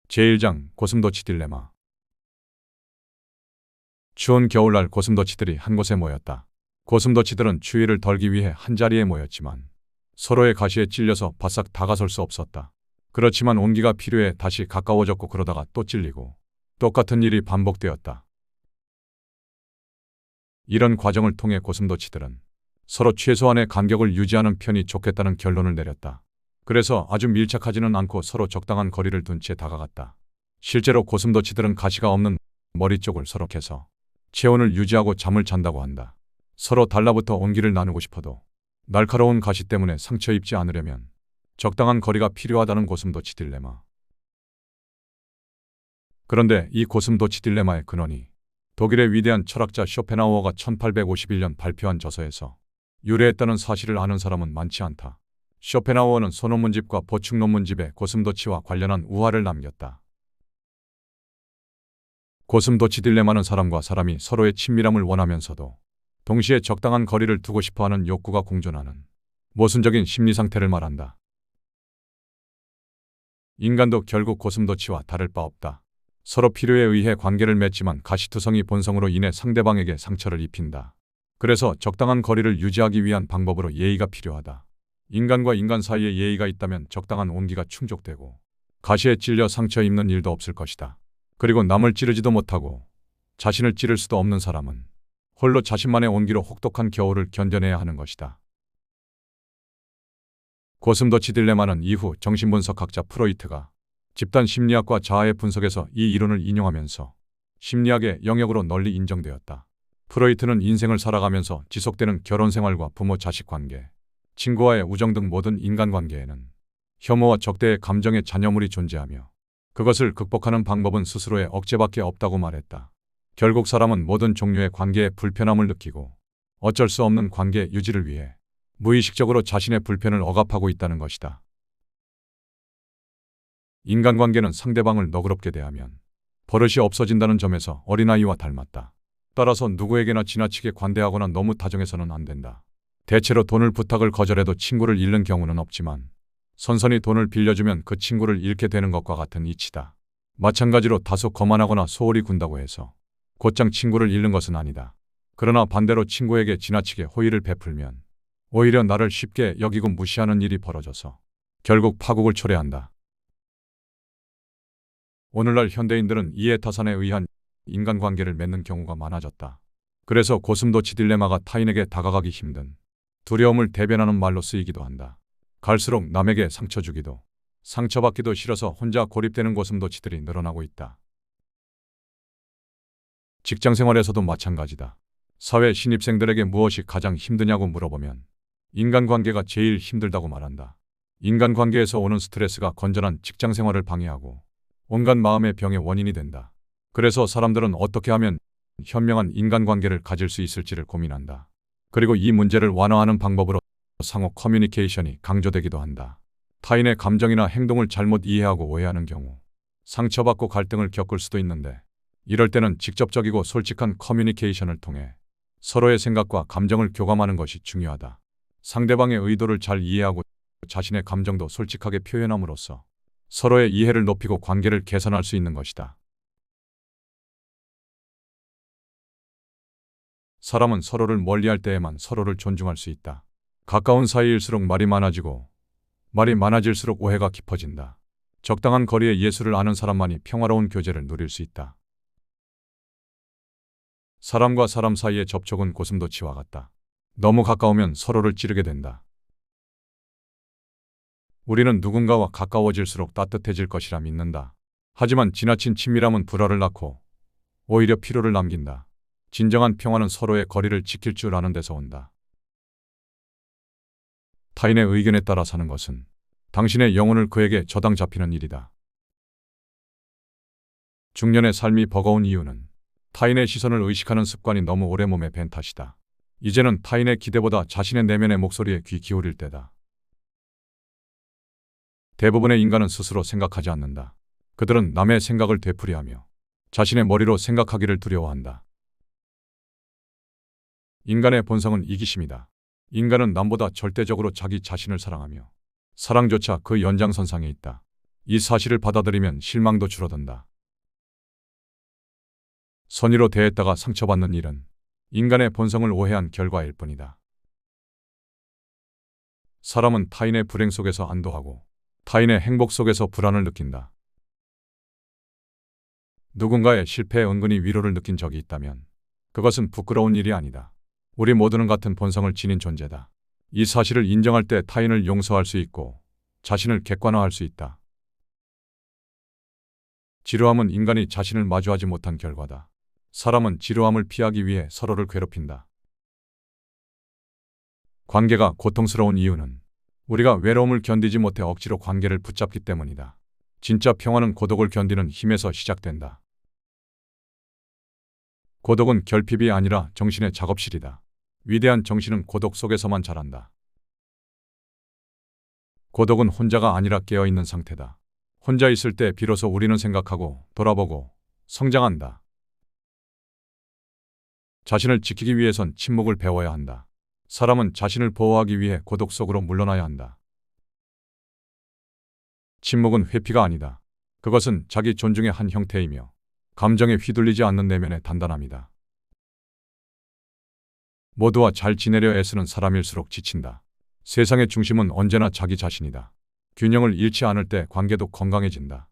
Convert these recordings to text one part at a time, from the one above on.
제1장 고슴도치 딜레마. 추운 겨울날 고슴도치들이 한 곳에 모였다. 고슴도치들은 추위를 덜기 위해 한자리에 모였지만 서로의 가시에 찔려서 바싹 다가설 수 없었다. 그렇지만 온기가 필요해 다시 가까워졌고 그러다가 또 찔리고 똑같은 일이 반복되었다. 이런 과정을 통해 고슴도치들은 서로 최소한의 간격을 유지하는 편이 좋겠다는 결론을 내렸다. 그래서 아주 밀착하지는 않고 서로 적당한 거리를 둔 채 다가갔다. 실제로 고슴도치들은 가시가 없는 머리 쪽을 서로 캐서 체온을 유지하고 잠을 잔다고 한다. 서로 달라붙어 온기를 나누고 싶어도 날카로운 가시 때문에 상처 입지 않으려면 적당한 거리가 필요하다는 고슴도치 딜레마. 그런데 이 고슴도치 딜레마의 근원이 독일의 위대한 철학자 쇼펜하우어가 1851년 발표한 저서에서 유래했다는 사실을 아는 사람은 많지 않다. 쇼펜하우어는 소논문집과 보충논문집에 고슴도치와 관련한 우화를 남겼다. 고슴도치 딜레마는 사람과 사람이 서로의 친밀함을 원하면서도 동시에 적당한 거리를 두고 싶어하는 욕구가 공존하는 모순적인 심리 상태를 말한다. 인간도 결국 고슴도치와 다를 바 없다. 서로 필요에 의해 관계를 맺지만 가시투성이 본성으로 인해 상대방에게 상처를 입힌다. 그래서 적당한 거리를 유지하기 위한 방법으로 예의가 필요하다. 인간과 인간 사이에 예의가 있다면 적당한 온기가 충족되고 가시에 찔려 상처 입는 일도 없을 것이다. 그리고 남을 찌르지도 못하고 자신을 찌를 수도 없는 사람은 홀로 자신만의 온기로 혹독한 겨울을 견뎌내야 하는 것이다. 고슴도치 딜레마는 이후 정신분석학자 프로이트가 집단 심리학과 자아의 분석에서 이 이론을 인용하면서 심리학의 영역으로 널리 인정되었다. 프로이트는 인생을 살아가면서 지속되는 결혼 생활과 부모 자식 관계, 친구와의 우정 등 모든 인간관계에는 혐오와 적대의 감정의 잔여물이 존재하며 그것을 극복하는 방법은 스스로의 억제밖에 없다고 말했다. 결국 사람은 모든 종류의 관계에 불편함을 느끼고 어쩔 수 없는 관계 유지를 위해 무의식적으로 자신의 불편을 억압하고 있다는 것이다. 인간관계는 상대방을 너그럽게 대하면 버릇이 없어진다는 점에서 어린아이와 닮았다. 따라서 누구에게나 지나치게 관대하거나 너무 다정해서는 안 된다. 대체로 돈을 부탁을 거절해도 친구를 잃는 경우는 없지만 선선히 돈을 빌려주면 그 친구를 잃게 되는 것과 같은 이치다. 마찬가지로 다소 거만하거나 소홀히 군다고 해서 곧장 친구를 잃는 것은 아니다. 그러나 반대로 친구에게 지나치게 호의를 베풀면 오히려 나를 쉽게 여기고 무시하는 일이 벌어져서 결국 파국을 초래한다. 오늘날 현대인들은 이해타산에 의한 인간관계를 맺는 경우가 많아졌다. 그래서 고슴도치 딜레마가 타인에게 다가가기 힘든 두려움을 대변하는 말로 쓰이기도 한다. 갈수록 남에게 상처 주기도 상처받기도 싫어서 혼자 고립되는 고슴도치들이 늘어나고 있다. 직장 생활에서도 마찬가지다. 사회 신입생들에게 무엇이 가장 힘드냐고 물어보면 인간관계가 제일 힘들다고 말한다. 인간관계에서 오는 스트레스가 건전한 직장 생활을 방해하고 온갖 마음의 병의 원인이 된다. 그래서 사람들은 어떻게 하면 현명한 인간관계를 가질 수 있을지를 고민한다. 그리고 이 문제를 완화하는 방법으로 상호 커뮤니케이션이 강조되기도 한다. 타인의 감정이나 행동을 잘못 이해하고 오해하는 경우 상처받고 갈등을 겪을 수도 있는데 이럴 때는 직접적이고 솔직한 커뮤니케이션을 통해 서로의 생각과 감정을 교감하는 것이 중요하다. 상대방의 의도를 잘 이해하고 자신의 감정도 솔직하게 표현함으로써 서로의 이해를 높이고 관계를 개선할 수 있는 것이다. 사람은 서로를 멀리할 때에만 서로를 존중할 수 있다. 가까운 사이일수록 말이 많아지고 말이 많아질수록 오해가 깊어진다. 적당한 거리의 예술을 아는 사람만이 평화로운 교제를 누릴 수 있다. 사람과 사람 사이의 접촉은 고슴도치와 같다. 너무 가까우면 서로를 찌르게 된다. 우리는 누군가와 가까워질수록 따뜻해질 것이라 믿는다. 하지만 지나친 친밀함은 불화를 낳고 오히려 피로를 남긴다. 진정한 평화는 서로의 거리를 지킬 줄 아는 데서 온다. 타인의 의견에 따라 사는 것은 당신의 영혼을 그에게 저당 잡히는 일이다. 중년의 삶이 버거운 이유는 타인의 시선을 의식하는 습관이 너무 오래 몸에 밴 탓이다. 이제는 타인의 기대보다 자신의 내면의 목소리에 귀 기울일 때다. 대부분의 인간은 스스로 생각하지 않는다. 그들은 남의 생각을 되풀이하며 자신의 머리로 생각하기를 두려워한다. 인간의 본성은 이기심이다. 인간은 남보다 절대적으로 자기 자신을 사랑하며 사랑조차 그 연장선상에 있다. 이 사실을 받아들이면 실망도 줄어든다. 선의로 대했다가 상처받는 일은 인간의 본성을 오해한 결과일 뿐이다. 사람은 타인의 불행 속에서 안도하고 타인의 행복 속에서 불안을 느낀다. 누군가의 실패에 은근히 위로를 느낀 적이 있다면 그것은 부끄러운 일이 아니다. 우리 모두는 같은 본성을 지닌 존재다. 이 사실을 인정할 때 타인을 용서할 수 있고 자신을 객관화할 수 있다. 지루함은 인간이 자신을 마주하지 못한 결과다. 사람은 지루함을 피하기 위해 서로를 괴롭힌다. 관계가 고통스러운 이유는 우리가 외로움을 견디지 못해 억지로 관계를 붙잡기 때문이다. 진짜 평화는 고독을 견디는 힘에서 시작된다. 고독은 결핍이 아니라 정신의 작업실이다. 위대한 정신은 고독 속에서만 자란다. 고독은 혼자가 아니라 깨어있는 상태다. 혼자 있을 때 비로소 우리는 생각하고 돌아보고 성장한다. 자신을 지키기 위해선 침묵을 배워야 한다. 사람은 자신을 보호하기 위해 고독 속으로 물러나야 한다. 침묵은 회피가 아니다. 그것은 자기 존중의 한 형태이며 감정에 휘둘리지 않는 내면의 단단함이다. 모두와 잘 지내려 애쓰는 사람일수록 지친다. 세상의 중심은 언제나 자기 자신이다. 균형을 잃지 않을 때 관계도 건강해진다.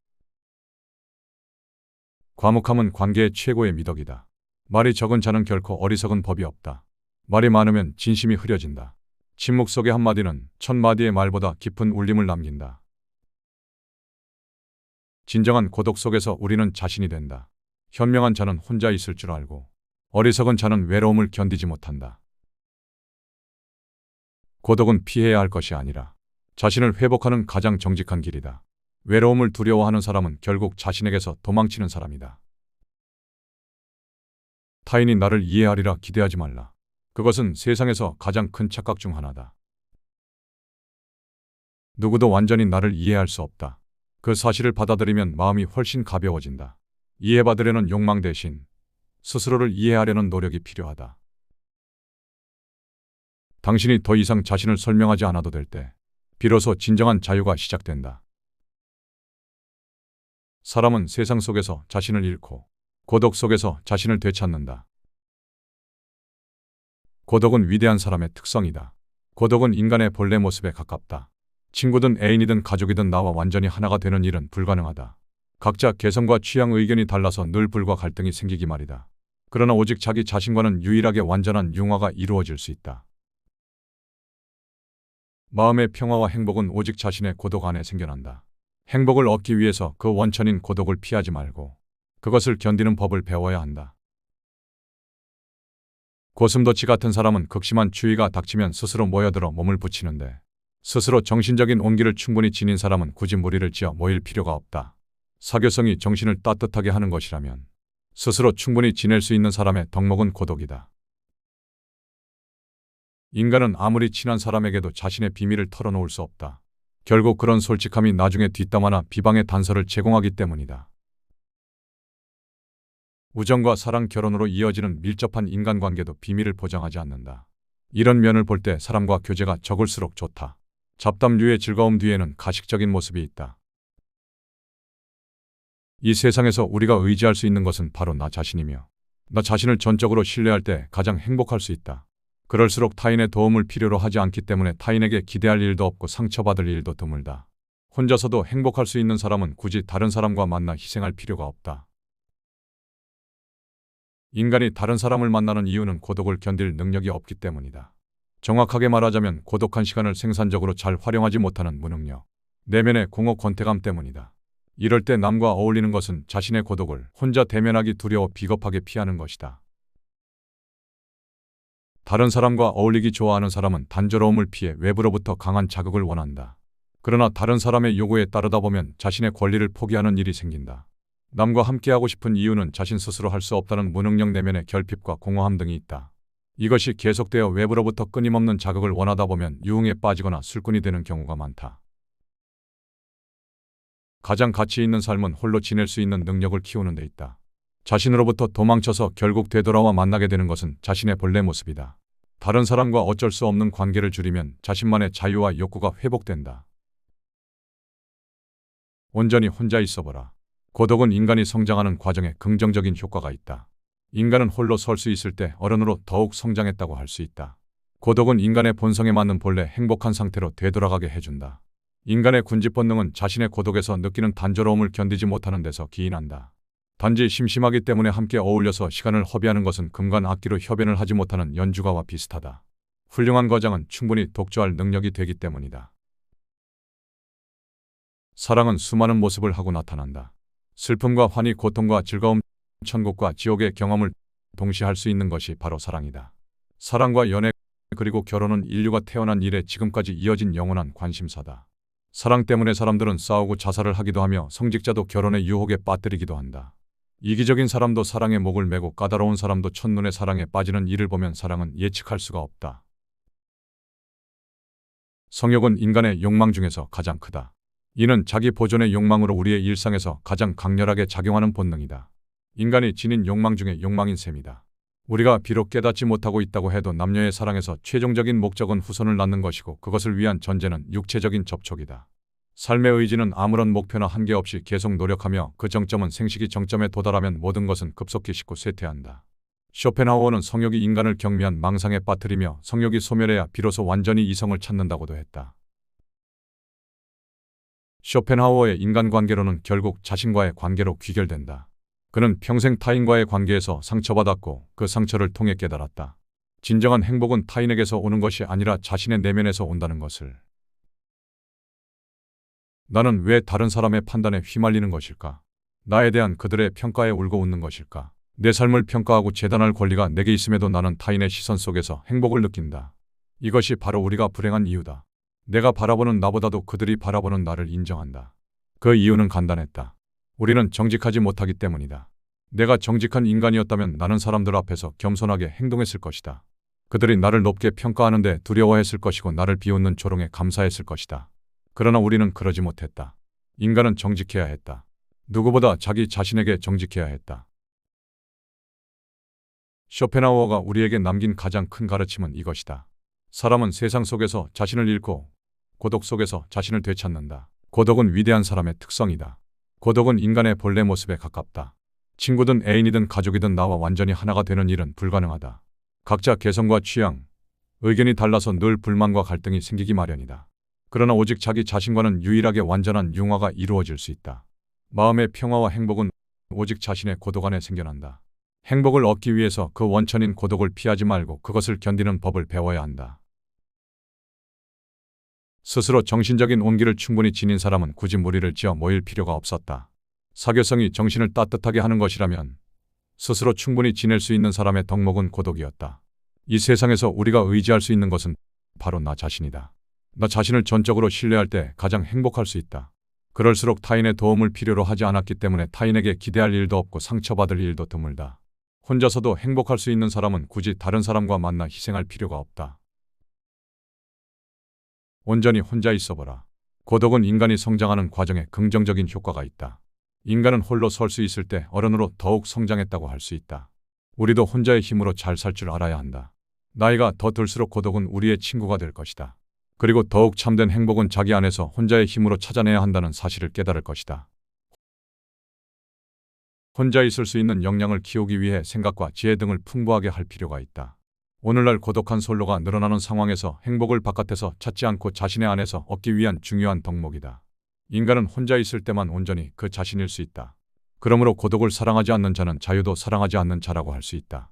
과묵함은 관계의 최고의 미덕이다. 말이 적은 자는 결코 어리석은 법이 없다. 말이 많으면 진심이 흐려진다. 침묵 속의 한마디는 천마디의 말보다 깊은 울림을 남긴다. 진정한 고독 속에서 우리는 자신이 된다. 현명한 자는 혼자 있을 줄 알고 어리석은 자는 외로움을 견디지 못한다. 고독은 피해야 할 것이 아니라 자신을 회복하는 가장 정직한 길이다. 외로움을 두려워하는 사람은 결국 자신에게서 도망치는 사람이다. 타인이 나를 이해하리라 기대하지 말라. 그것은 세상에서 가장 큰 착각 중 하나다. 누구도 완전히 나를 이해할 수 없다. 그 사실을 받아들이면 마음이 훨씬 가벼워진다. 이해받으려는 욕망 대신 스스로를 이해하려는 노력이 필요하다. 당신이 더 이상 자신을 설명하지 않아도 될 때 비로소 진정한 자유가 시작된다. 사람은 세상 속에서 자신을 잃고 고독 속에서 자신을 되찾는다. 고독은 위대한 사람의 특성이다. 고독은 인간의 본래 모습에 가깝다. 친구든 애인이든 가족이든 나와 완전히 하나가 되는 일은 불가능하다. 각자 개성과 취향 의견이 달라서 늘 불과 갈등이 생기기 마련이다. 그러나 오직 자기 자신과는 유일하게 완전한 융화가 이루어질 수 있다. 마음의 평화와 행복은 오직 자신의 고독 안에 생겨난다. 행복을 얻기 위해서 그 원천인 고독을 피하지 말고 그것을 견디는 법을 배워야 한다. 고슴도치 같은 사람은 극심한 추위가 닥치면 스스로 모여들어 몸을 붙이는데 스스로 정신적인 온기를 충분히 지닌 사람은 굳이 무리를 지어 모일 필요가 없다. 사교성이 정신을 따뜻하게 하는 것이라면 스스로 충분히 지낼 수 있는 사람의 덕목은 고독이다. 인간은 아무리 친한 사람에게도 자신의 비밀을 털어놓을 수 없다. 결국 그런 솔직함이 나중에 뒷담화나 비방의 단서를 제공하기 때문이다. 우정과 사랑, 결혼으로 이어지는 밀접한 인간관계도 비밀을 보장하지 않는다. 이런 면을 볼 때 사람과 교제가 적을수록 좋다. 잡담류의 즐거움 뒤에는 가식적인 모습이 있다. 이 세상에서 우리가 의지할 수 있는 것은 바로 나 자신이며 나 자신을 전적으로 신뢰할 때 가장 행복할 수 있다. 그럴수록 타인의 도움을 필요로 하지 않기 때문에 타인에게 기대할 일도 없고 상처받을 일도 드물다. 혼자서도 행복할 수 있는 사람은 굳이 다른 사람과 만나 희생할 필요가 없다. 인간이 다른 사람을 만나는 이유는 고독을 견딜 능력이 없기 때문이다. 정확하게 말하자면 고독한 시간을 생산적으로 잘 활용하지 못하는 무능력, 내면의 공허 권태감 때문이다. 이럴 때 남과 어울리는 것은 자신의 고독을 혼자 대면하기 두려워 비겁하게 피하는 것이다. 다른 사람과 어울리기 좋아하는 사람은 단조로움을 피해 외부로부터 강한 자극을 원한다. 그러나 다른 사람의 요구에 따르다 보면 자신의 권리를 포기하는 일이 생긴다. 남과 함께하고 싶은 이유는 자신 스스로 할 수 없다는 무능력, 내면의 결핍과 공허함 등이 있다. 이것이 계속되어 외부로부터 끊임없는 자극을 원하다 보면 유흥에 빠지거나 술꾼이 되는 경우가 많다. 가장 가치 있는 삶은 홀로 지낼 수 있는 능력을 키우는 데 있다. 자신으로부터 도망쳐서 결국 되돌아와 만나게 되는 것은 자신의 본래 모습이다. 다른 사람과 어쩔 수 없는 관계를 줄이면 자신만의 자유와 욕구가 회복된다. 온전히 혼자 있어보라. 고독은 인간이 성장하는 과정에 긍정적인 효과가 있다. 인간은 홀로 설 수 있을 때 어른으로 더욱 성장했다고 할 수 있다. 고독은 인간의 본성에 맞는 본래 행복한 상태로 되돌아가게 해준다. 인간의 군집 본능은 자신의 고독에서 느끼는 단조로움을 견디지 못하는 데서 기인한다. 단지 심심하기 때문에 함께 어울려서 시간을 허비하는 것은 금관 악기로 협연을 하지 못하는 연주가와 비슷하다. 훌륭한 거장은 충분히 독주할 능력이 되기 때문이다. 사랑은 수많은 모습을 하고 나타난다. 슬픔과 환희, 고통과 즐거움, 천국과 지옥의 경험을 동시에 할 수 있는 것이 바로 사랑이다. 사랑과 연애 그리고 결혼은 인류가 태어난 이래 지금까지 이어진 영원한 관심사다. 사랑 때문에 사람들은 싸우고 자살을 하기도 하며 성직자도 결혼의 유혹에 빠뜨리기도 한다. 이기적인 사람도 사랑에 목을 메고 까다로운 사람도 첫눈에 사랑에 빠지는 이를 보면 사랑은 예측할 수가 없다. 성욕은 인간의 욕망 중에서 가장 크다. 이는 자기 보존의 욕망으로 우리의 일상에서 가장 강렬하게 작용하는 본능이다. 인간이 지닌 욕망 중에 욕망인 셈이다. 우리가 비록 깨닫지 못하고 있다고 해도 남녀의 사랑에서 최종적인 목적은 후손을 낳는 것이고 그것을 위한 전제는 육체적인 접촉이다. 삶의 의지는 아무런 목표나 한계 없이 계속 노력하며 그 정점은 생식이 정점에 도달하면 모든 것은 급속히 식고 쇠퇴한다. 쇼펜하우어는 성욕이 인간을 경미한 망상에 빠뜨리며 성욕이 소멸해야 비로소 완전히 이성을 찾는다고도 했다. 쇼펜하우어의 인간관계론은 결국 자신과의 관계로 귀결된다. 그는 평생 타인과의 관계에서 상처받았고 그 상처를 통해 깨달았다. 진정한 행복은 타인에게서 오는 것이 아니라 자신의 내면에서 온다는 것을. 나는 왜 다른 사람의 판단에 휘말리는 것일까? 나에 대한 그들의 평가에 울고 웃는 것일까? 내 삶을 평가하고 재단할 권리가 내게 있음에도 나는 타인의 시선 속에서 행복을 느낀다. 이것이 바로 우리가 불행한 이유다. 내가 바라보는 나보다도 그들이 바라보는 나를 인정한다. 그 이유는 간단했다. 우리는 정직하지 못하기 때문이다. 내가 정직한 인간이었다면 나는 사람들 앞에서 겸손하게 행동했을 것이다. 그들이 나를 높게 평가하는데 두려워했을 것이고 나를 비웃는 조롱에 감사했을 것이다. 그러나 우리는 그러지 못했다. 인간은 정직해야 했다. 누구보다 자기 자신에게 정직해야 했다. 쇼펜하우어가 우리에게 남긴 가장 큰 가르침은 이것이다. 사람은 세상 속에서 자신을 잃고 고독 속에서 자신을 되찾는다. 고독은 위대한 사람의 특성이다. 고독은 인간의 본래 모습에 가깝다. 친구든 애인이든 가족이든 나와 완전히 하나가 되는 일은 불가능하다. 각자 개성과 취향, 의견이 달라서 늘 불만과 갈등이 생기기 마련이다. 그러나 오직 자기 자신과는 유일하게 완전한 융화가 이루어질 수 있다. 마음의 평화와 행복은 오직 자신의 고독 안에 생겨난다. 행복을 얻기 위해서 그 원천인 고독을 피하지 말고 그것을 견디는 법을 배워야 한다. 스스로 정신적인 온기를 충분히 지닌 사람은 굳이 무리를 지어 모일 필요가 없었다. 사교성이 정신을 따뜻하게 하는 것이라면 스스로 충분히 지낼 수 있는 사람의 덕목은 고독이었다. 이 세상에서 우리가 의지할 수 있는 것은 바로 나 자신이다. 나 자신을 전적으로 신뢰할 때 가장 행복할 수 있다. 그럴수록 타인의 도움을 필요로 하지 않았기 때문에 타인에게 기대할 일도 없고 상처받을 일도 드물다. 혼자서도 행복할 수 있는 사람은 굳이 다른 사람과 만나 희생할 필요가 없다. 온전히 혼자 있어보라. 고독은 인간이 성장하는 과정에 긍정적인 효과가 있다. 인간은 홀로 설 수 있을 때 어른으로 더욱 성장했다고 할 수 있다. 우리도 혼자의 힘으로 잘 살 줄 알아야 한다. 나이가 더 들수록 고독은 우리의 친구가 될 것이다. 그리고 더욱 참된 행복은 자기 안에서 혼자의 힘으로 찾아내야 한다는 사실을 깨달을 것이다. 혼자 있을 수 있는 역량을 키우기 위해 생각과 지혜 등을 풍부하게 할 필요가 있다. 오늘날 고독한 솔로가 늘어나는 상황에서 행복을 바깥에서 찾지 않고 자신의 안에서 얻기 위한 중요한 덕목이다. 인간은 혼자 있을 때만 온전히 그 자신일 수 있다. 그러므로 고독을 사랑하지 않는 자는 자유도 사랑하지 않는 자라고 할 수 있다.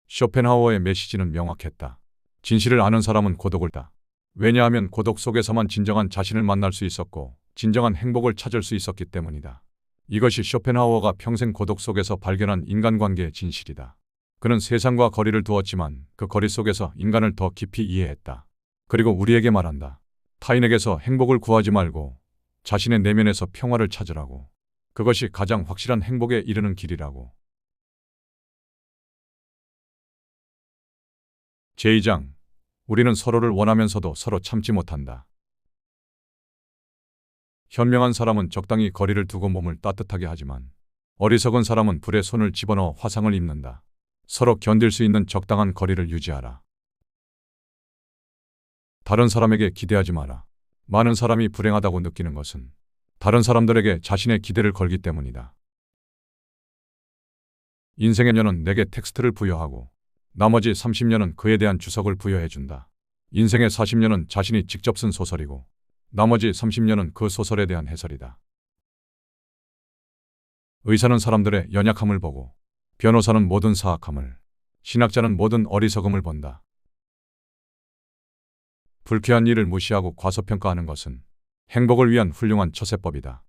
쇼펜하우어의 메시지는 명확했다. 진실을 아는 사람은 고독을 다. 왜냐하면 고독 속에서만 진정한 자신을 만날 수 있었고 진정한 행복을 찾을 수 있었기 때문이다. 이것이 쇼펜하우어가 평생 고독 속에서 발견한 인간관계의 진실이다. 그는 세상과 거리를 두었지만 그 거리 속에서 인간을 더 깊이 이해했다. 그리고 우리에게 말한다. 타인에게서 행복을 구하지 말고 자신의 내면에서 평화를 찾으라고. 그것이 가장 확실한 행복에 이르는 길이라고. 제2장. 우리는 서로를 원하면서도 서로 참지 못한다. 현명한 사람은 적당히 거리를 두고 몸을 따뜻하게 하지만 어리석은 사람은 불에 손을 집어넣어 화상을 입는다. 서로 견딜 수 있는 적당한 거리를 유지하라. 다른 사람에게 기대하지 마라. 많은 사람이 불행하다고 느끼는 것은 다른 사람들에게 자신의 기대를 걸기 때문이다. 인생의 년은 내게 텍스트를 부여하고 나머지 30년은 그에 대한 주석을 부여해준다. 인생의 40년은 자신이 직접 쓴 소설이고 나머지 30년은 그 소설에 대한 해설이다. 의사는 사람들의 연약함을 보고 변호사는 모든 사악함을, 신학자는 모든 어리석음을 본다. 불쾌한 일을 무시하고 과소평가하는 것은 행복을 위한 훌륭한 처세법이다.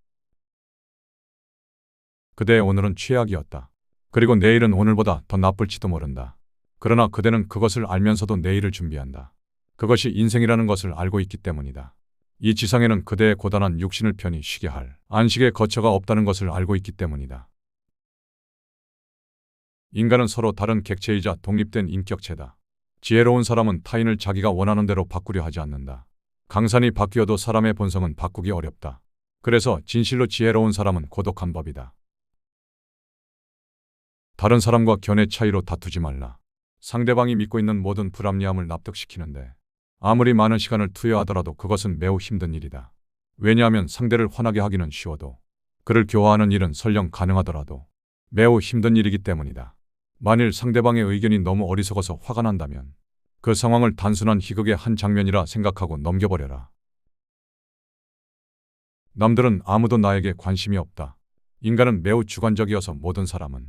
그대의 오늘은 최악이었다. 그리고 내일은 오늘보다 더 나쁠지도 모른다. 그러나 그대는 그것을 알면서도 내일을 준비한다. 그것이 인생이라는 것을 알고 있기 때문이다. 이 지상에는 그대의 고단한 육신을 편히 쉬게 할 안식의 거처가 없다는 것을 알고 있기 때문이다. 인간은 서로 다른 객체이자 독립된 인격체다. 지혜로운 사람은 타인을 자기가 원하는 대로 바꾸려 하지 않는다. 강산이 바뀌어도 사람의 본성은 바꾸기 어렵다. 그래서 진실로 지혜로운 사람은 고독한 법이다. 다른 사람과 견해 차이로 다투지 말라. 상대방이 믿고 있는 모든 불합리함을 납득시키는데 아무리 많은 시간을 투여하더라도 그것은 매우 힘든 일이다. 왜냐하면 상대를 화나게 하기는 쉬워도 그를 교화하는 일은 설령 가능하더라도 매우 힘든 일이기 때문이다. 만일 상대방의 의견이 너무 어리석어서 화가 난다면 그 상황을 단순한 희극의 한 장면이라 생각하고 넘겨버려라. 남들은 아무도 나에게 관심이 없다. 인간은 매우 주관적이어서 모든 사람은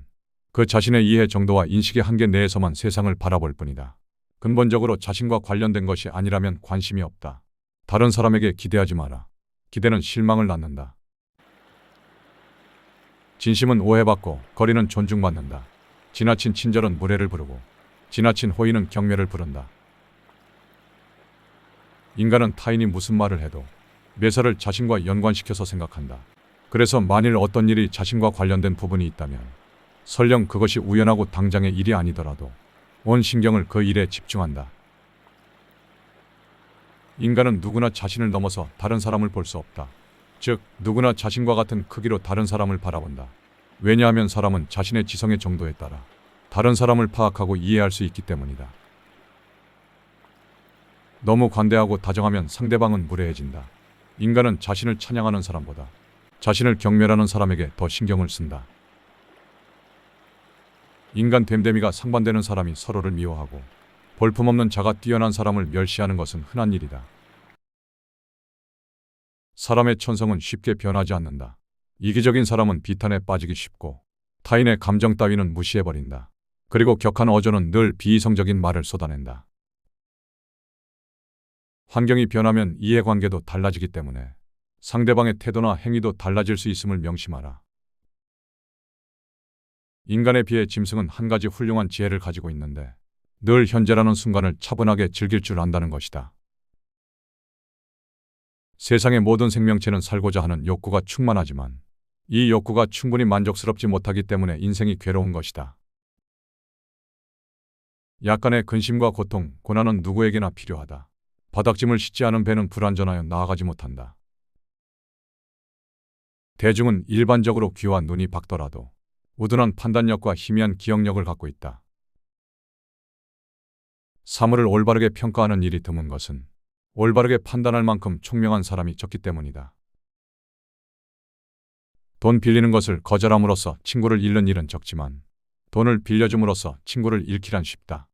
그 자신의 이해 정도와 인식의 한계 내에서만 세상을 바라볼 뿐이다. 근본적으로 자신과 관련된 것이 아니라면 관심이 없다. 다른 사람에게 기대하지 마라. 기대는 실망을 낳는다. 진심은 오해받고 거리는 존중받는다. 지나친 친절은 무례를 부르고 지나친 호의는 경멸을 부른다. 인간은 타인이 무슨 말을 해도 묘사를 자신과 연관시켜서 생각한다. 그래서 만일 어떤 일이 자신과 관련된 부분이 있다면 설령 그것이 우연하고 당장의 일이 아니더라도 온 신경을 그 일에 집중한다. 인간은 누구나 자신을 넘어서 다른 사람을 볼 수 없다. 즉, 누구나 자신과 같은 크기로 다른 사람을 바라본다. 왜냐하면 사람은 자신의 지성의 정도에 따라 다른 사람을 파악하고 이해할 수 있기 때문이다. 너무 관대하고 다정하면 상대방은 무례해진다. 인간은 자신을 찬양하는 사람보다 자신을 경멸하는 사람에게 더 신경을 쓴다. 인간 됨됨이가 상반되는 사람이 서로를 미워하고 볼품없는 자가 뛰어난 사람을 멸시하는 것은 흔한 일이다. 사람의 천성은 쉽게 변하지 않는다. 이기적인 사람은 비탄에 빠지기 쉽고 타인의 감정 따위는 무시해버린다. 그리고 격한 어조는 늘 비이성적인 말을 쏟아낸다. 환경이 변하면 이해관계도 달라지기 때문에 상대방의 태도나 행위도 달라질 수 있음을 명심하라. 인간에 비해 짐승은 한 가지 훌륭한 지혜를 가지고 있는데 늘 현재라는 순간을 차분하게 즐길 줄 안다는 것이다. 세상의 모든 생명체는 살고자 하는 욕구가 충만하지만 이 욕구가 충분히 만족스럽지 못하기 때문에 인생이 괴로운 것이다. 약간의 근심과 고통, 고난은 누구에게나 필요하다. 바닥짐을 싣지 않은 배는 불완전하여 나아가지 못한다. 대중은 일반적으로 귀와 눈이 밝더라도 우둔한 판단력과 희미한 기억력을 갖고 있다. 사물을 올바르게 평가하는 일이 드문 것은 올바르게 판단할 만큼 총명한 사람이 적기 때문이다. 돈 빌리는 것을 거절함으로써 친구를 잃는 일은 적지만 돈을 빌려줌으로써 친구를 잃기란 쉽다.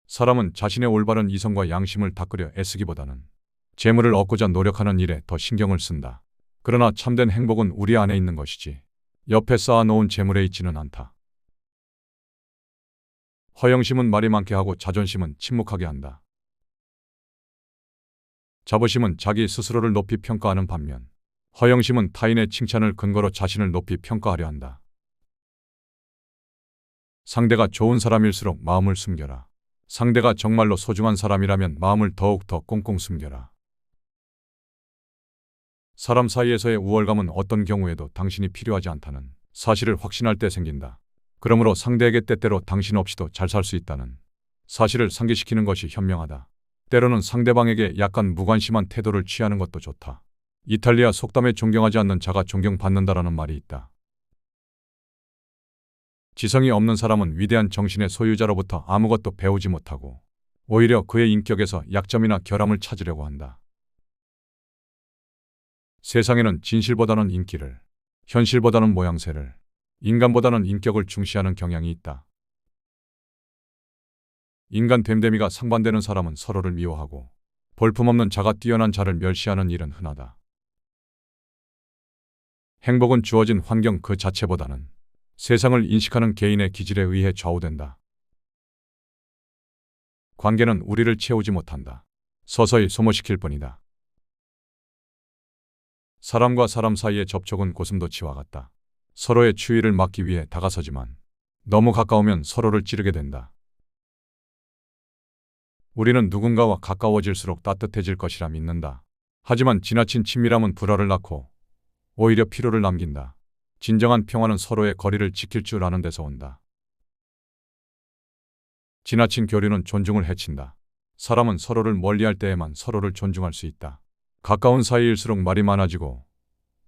사람은 자신의 올바른 이성과 양심을 닦으려 애쓰기보다는 재물을 얻고자 노력하는 일에 더 신경을 쓴다. 그러나 참된 행복은 우리 안에 있는 것이지 옆에 쌓아놓은 재물에 있지는 않다. 허영심은 말이 많게 하고 자존심은 침묵하게 한다. 자부심은 자기 스스로를 높이 평가하는 반면 허영심은 타인의 칭찬을 근거로 자신을 높이 평가하려 한다. 상대가 좋은 사람일수록 마음을 숨겨라. 상대가 정말로 소중한 사람이라면 마음을 더욱 더 꽁꽁 숨겨라. 사람 사이에서의 우월감은 어떤 경우에도 당신이 필요하지 않다는 사실을 확신할 때 생긴다. 그러므로 상대에게 때때로 당신 없이도 잘 살 수 있다는 사실을 상기시키는 것이 현명하다. 때로는 상대방에게 약간 무관심한 태도를 취하는 것도 좋다. 이탈리아 속담에 존경하지 않는 자가 존경받는다라는 말이 있다. 지성이 없는 사람은 위대한 정신의 소유자로부터 아무것도 배우지 못하고 오히려 그의 인격에서 약점이나 결함을 찾으려고 한다. 세상에는 진실보다는 인기를, 현실보다는 모양새를, 인간보다는 인격을 중시하는 경향이 있다. 인간 됨됨이가 상반되는 사람은 서로를 미워하고 볼품없는 자가 뛰어난 자를 멸시하는 일은 흔하다. 행복은 주어진 환경 그 자체보다는 세상을 인식하는 개인의 기질에 의해 좌우된다. 관계는 우리를 채우지 못한다. 서서히 소모시킬 뿐이다. 사람과 사람 사이의 접촉은 고슴도치와 같다. 서로의 추위를 막기 위해 다가서지만 너무 가까우면 서로를 찌르게 된다. 우리는 누군가와 가까워질수록 따뜻해질 것이라 믿는다. 하지만 지나친 친밀함은 불화를 낳고 오히려 피로를 남긴다. 진정한 평화는 서로의 거리를 지킬 줄 아는 데서 온다. 지나친 교류는 존중을 해친다. 사람은 서로를 멀리할 때에만 서로를 존중할 수 있다. 가까운 사이일수록 말이 많아지고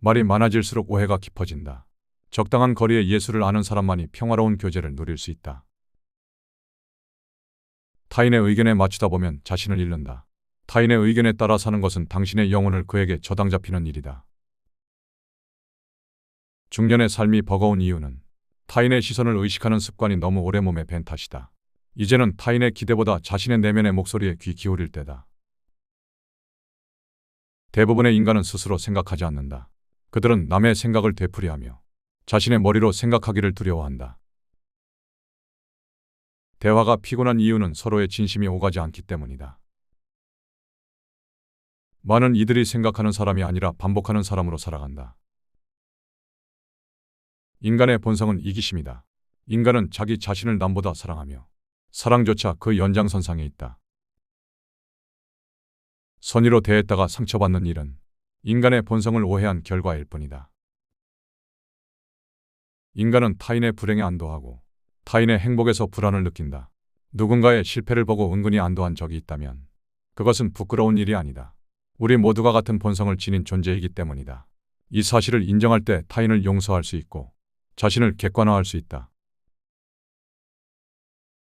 말이 많아질수록 오해가 깊어진다. 적당한 거리의 예술을 아는 사람만이 평화로운 교제를 누릴 수 있다. 타인의 의견에 맞추다 보면 자신을 잃는다. 타인의 의견에 따라 사는 것은 당신의 영혼을 그에게 저당 잡히는 일이다. 중년의 삶이 버거운 이유는 타인의 시선을 의식하는 습관이 너무 오래 몸에 밴 탓이다. 이제는 타인의 기대보다 자신의 내면의 목소리에 귀 기울일 때다. 대부분의 인간은 스스로 생각하지 않는다. 그들은 남의 생각을 되풀이하며 자신의 머리로 생각하기를 두려워한다. 대화가 피곤한 이유는 서로의 진심이 오가지 않기 때문이다. 많은 이들이 생각하는 사람이 아니라 반복하는 사람으로 살아간다. 인간의 본성은 이기심이다. 인간은 자기 자신을 남보다 사랑하며 사랑조차 그 연장선상에 있다. 선의로 대했다가 상처받는 일은 인간의 본성을 오해한 결과일 뿐이다. 인간은 타인의 불행에 안도하고 타인의 행복에서 불안을 느낀다. 누군가의 실패를 보고 은근히 안도한 적이 있다면 그것은 부끄러운 일이 아니다. 우리 모두가 같은 본성을 지닌 존재이기 때문이다. 이 사실을 인정할 때 타인을 용서할 수 있고 자신을 객관화할 수 있다.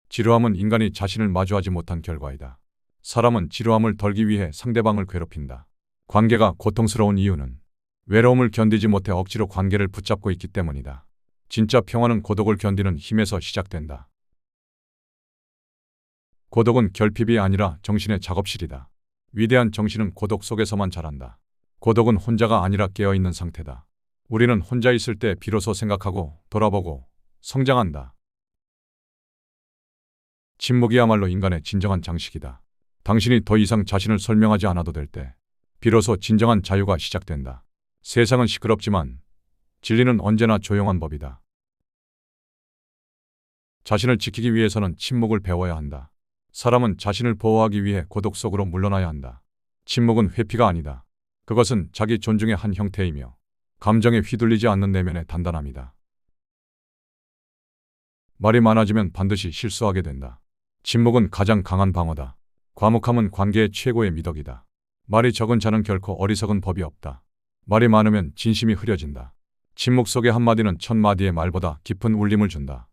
지루함은 인간이 자신을 마주하지 못한 결과이다. 사람은 지루함을 덜기 위해 상대방을 괴롭힌다. 관계가 고통스러운 이유는 외로움을 견디지 못해 억지로 관계를 붙잡고 있기 때문이다. 진짜 평화는 고독을 견디는 힘에서 시작된다. 고독은 결핍이 아니라 정신의 작업실이다. 위대한 정신은 고독 속에서만 자란다. 고독은 혼자가 아니라 깨어있는 상태다. 우리는 혼자 있을 때 비로소 생각하고 돌아보고 성장한다. 침묵이야말로 인간의 진정한 장식이다. 당신이 더 이상 자신을 설명하지 않아도 될 때 비로소 진정한 자유가 시작된다. 세상은 시끄럽지만 진리는 언제나 조용한 법이다. 자신을 지키기 위해서는 침묵을 배워야 한다. 사람은 자신을 보호하기 위해 고독 속으로 물러나야 한다. 침묵은 회피가 아니다. 그것은 자기 존중의 한 형태이며 감정에 휘둘리지 않는 내면의 단단함이다. 말이 많아지면 반드시 실수하게 된다. 침묵은 가장 강한 방어다. 과묵함은 관계의 최고의 미덕이다. 말이 적은 자는 결코 어리석은 법이 없다. 말이 많으면 진심이 흐려진다. 침묵 속의 한마디는 천마디의 말보다 깊은 울림을 준다.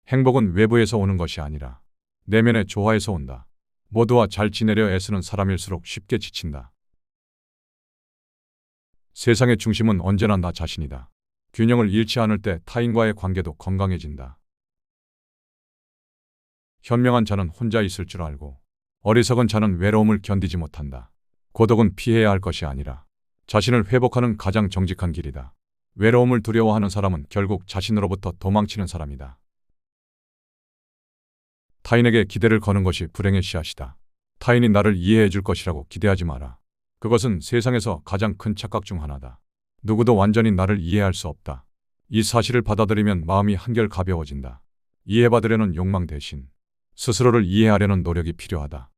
행복은 외부에서 오는 것이 아니라 내면의 조화에서 온다. 모두와 잘 지내려 애쓰는 사람일수록 쉽게 지친다. 세상의 중심은 언제나 나 자신이다. 균형을 잃지 않을 때 타인과의 관계도 건강해진다. 현명한 자는 혼자 있을 줄 알고 어리석은 자는 외로움을 견디지 못한다. 고독은 피해야 할 것이 아니라 자신을 회복하는 가장 정직한 길이다. 외로움을 두려워하는 사람은 결국 자신으로부터 도망치는 사람이다. 타인에게 기대를 거는 것이 불행의 씨앗이다. 타인이 나를 이해해 줄 것이라고 기대하지 마라. 그것은 세상에서 가장 큰 착각 중 하나다. 누구도 완전히 나를 이해할 수 없다. 이 사실을 받아들이면 마음이 한결 가벼워진다. 이해받으려는 욕망 대신 스스로를 이해하려는 노력이 필요하다.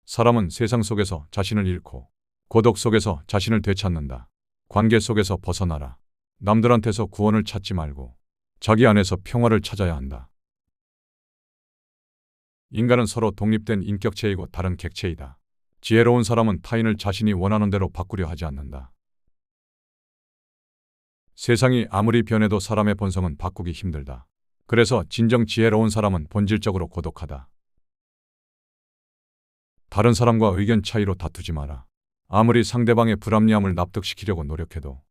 사람은 세상 속에서 자신을 잃고 고독 속에서 자신을 되찾는다. 관계 속에서 벗어나라. 남들한테서 구원을 찾지 말고 자기 안에서 평화를 찾아야 한다. 인간은 서로 독립된 인격체이고 다른 객체이다. 지혜로운 사람은 타인을 자신이 원하는 대로 바꾸려 하지 않는다. 세상이 아무리 변해도 사람의 본성은 바꾸기 힘들다. 그래서 진정 지혜로운 사람은 본질적으로 고독하다. 다른 사람과 의견 차이로 다투지 마라. 아무리 상대방의 불합리함을 납득시키려고 노력해도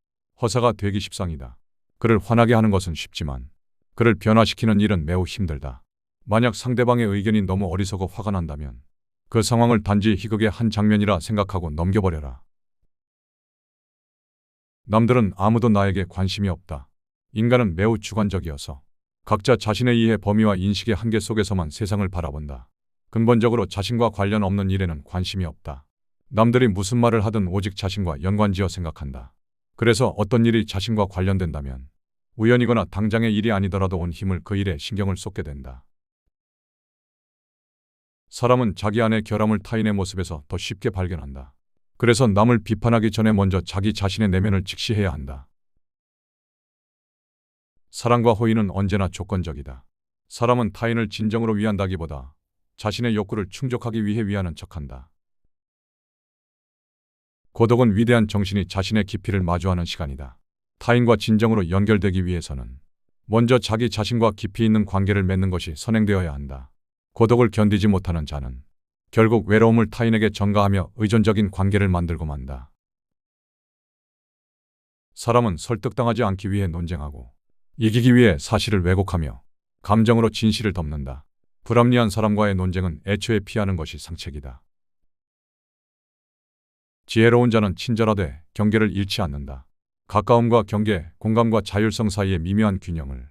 허사가 되기 십상이다. 그를 화나게 하는 것은 쉽지만 그를 변화시키는 일은 매우 힘들다. 만약 상대방의 의견이 너무 어리석어 화가 난다면 그 상황을 단지 희극의 한 장면이라 생각하고 넘겨버려라. 남들은 아무도 나에게 관심이 없다. 인간은 매우 주관적이어서 각자 자신의 이해 범위와 인식의 한계 속에서만 세상을 바라본다. 근본적으로 자신과 관련 없는 일에는 관심이 없다. 남들이 무슨 말을 하든 오직 자신과 연관지어 생각한다. 그래서 어떤 일이 자신과 관련된다면 우연이거나 당장의 일이 아니더라도 온 힘을 그 일에 신경을 쏟게 된다. 사람은 자기 안의 결함을 타인의 모습에서 더 쉽게 발견한다. 그래서 남을 비판하기 전에 먼저 자기 자신의 내면을 직시해야 한다. 사랑과 호의는 언제나 조건적이다. 사람은 타인을 진정으로 위한다기보다 자신의 욕구를 충족하기 위해 위하는 척한다. 고독은 위대한 정신이 자신의 깊이를 마주하는 시간이다. 타인과 진정으로 연결되기 위해서는 먼저 자기 자신과 깊이 있는 관계를 맺는 것이 선행되어야 한다. 고독을 견디지 못하는 자는 결국 외로움을 타인에게 전가하며 의존적인 관계를 만들고 만다. 사람은 설득당하지 않기 위해 논쟁하고 이기기 위해 사실을 왜곡하며 감정으로 진실을 덮는다. 불합리한 사람과의 논쟁은 애초에 피하는 것이 상책이다. 지혜로운 자는 친절하되 경계를 잃지 않는다. 가까움과 경계, 공감과 자율성 사이의 미묘한 균형을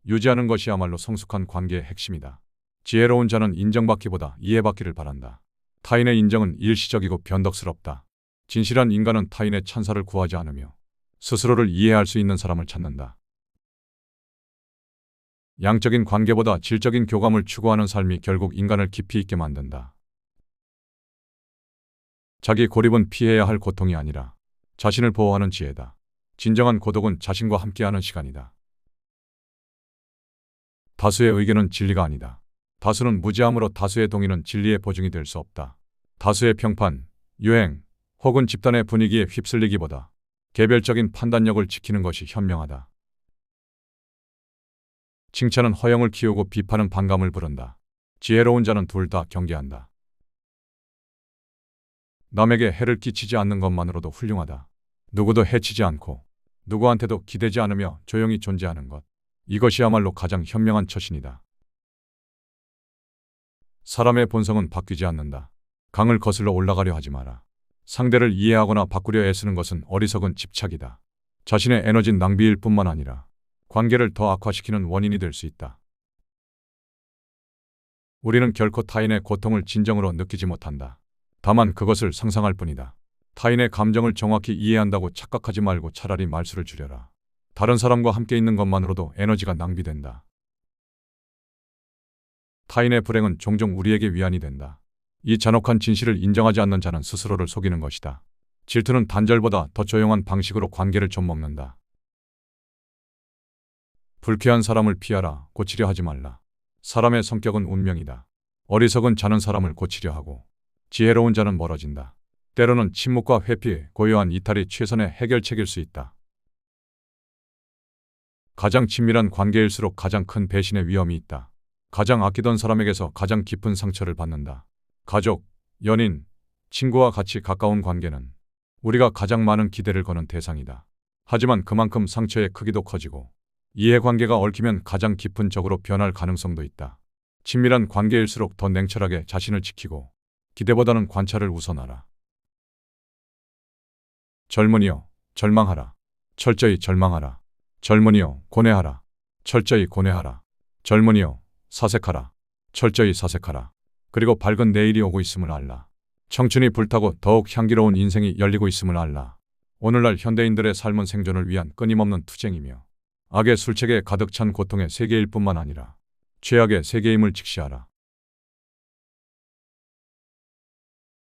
유지하는 것이야말로 성숙한 관계의 핵심이다. 지혜로운 자는 인정받기보다 이해받기를 바란다. 타인의 인정은 일시적이고 변덕스럽다. 진실한 인간은 타인의 찬사를 구하지 않으며 스스로를 이해할 수 있는 사람을 찾는다. 양적인 관계보다 질적인 교감을 추구하는 삶이 결국 인간을 깊이 있게 만든다. 자기 고립은 피해야 할 고통이 아니라 자신을 보호하는 지혜다. 진정한 고독은 자신과 함께하는 시간이다. 다수의 의견은 진리가 아니다. 다수는 무지함으로 다수의 동의는 진리의 보증이 될 수 없다. 다수의 평판, 유행, 혹은 집단의 분위기에 휩쓸리기보다 개별적인 판단력을 지키는 것이 현명하다. 칭찬은 허영을 키우고 비판은 반감을 부른다. 지혜로운 자는 둘 다 경계한다. 남에게 해를 끼치지 않는 것만으로도 훌륭하다. 누구도 해치지 않고 누구한테도 기대지 않으며 조용히 존재하는 것. 이것이야말로 가장 현명한 처신이다. 사람의 본성은 바뀌지 않는다. 강을 거슬러 올라가려 하지 마라. 상대를 이해하거나 바꾸려 애쓰는 것은 어리석은 집착이다. 자신의 에너지 낭비일 뿐만 아니라 관계를 더 악화시키는 원인이 될 수 있다. 우리는 결코 타인의 고통을 진정으로 느끼지 못한다. 다만 그것을 상상할 뿐이다. 타인의 감정을 정확히 이해한다고 착각하지 말고 차라리 말수를 줄여라. 다른 사람과 함께 있는 것만으로도 에너지가 낭비된다. 타인의 불행은 종종 우리에게 위안이 된다. 이 잔혹한 진실을 인정하지 않는 자는 스스로를 속이는 것이다. 질투는 단절보다 더 조용한 방식으로 관계를 좀먹는다. 불쾌한 사람을 피하라. 고치려 하지 말라. 사람의 성격은 운명이다. 어리석은 자는 사람을 고치려 하고 지혜로운 자는 멀어진다. 때로는 침묵과 회피, 고요한 이탈이 최선의 해결책일 수 있다. 가장 친밀한 관계일수록 가장 큰 배신의 위험이 있다. 가장 아끼던 사람에게서 가장 깊은 상처를 받는다. 가족, 연인, 친구와 같이 가까운 관계는 우리가 가장 많은 기대를 거는 대상이다. 하지만 그만큼 상처의 크기도 커지고 이해관계가 얽히면 가장 깊은 적으로 변할 가능성도 있다. 친밀한 관계일수록 더 냉철하게 자신을 지키고 기대보다는 관찰을 우선하라. 젊은이여, 절망하라. 철저히 절망하라. 젊은이여, 고뇌하라. 철저히 고뇌하라. 젊은이여, 사색하라. 철저히 사색하라. 그리고 밝은 내일이 오고 있음을 알라. 청춘이 불타고 더욱 향기로운 인생이 열리고 있음을 알라. 오늘날 현대인들의 삶은 생존을 위한 끊임없는 투쟁이며 악의 술책에 가득 찬 고통의 세계일 뿐만 아니라 죄악의 세계임을 직시하라.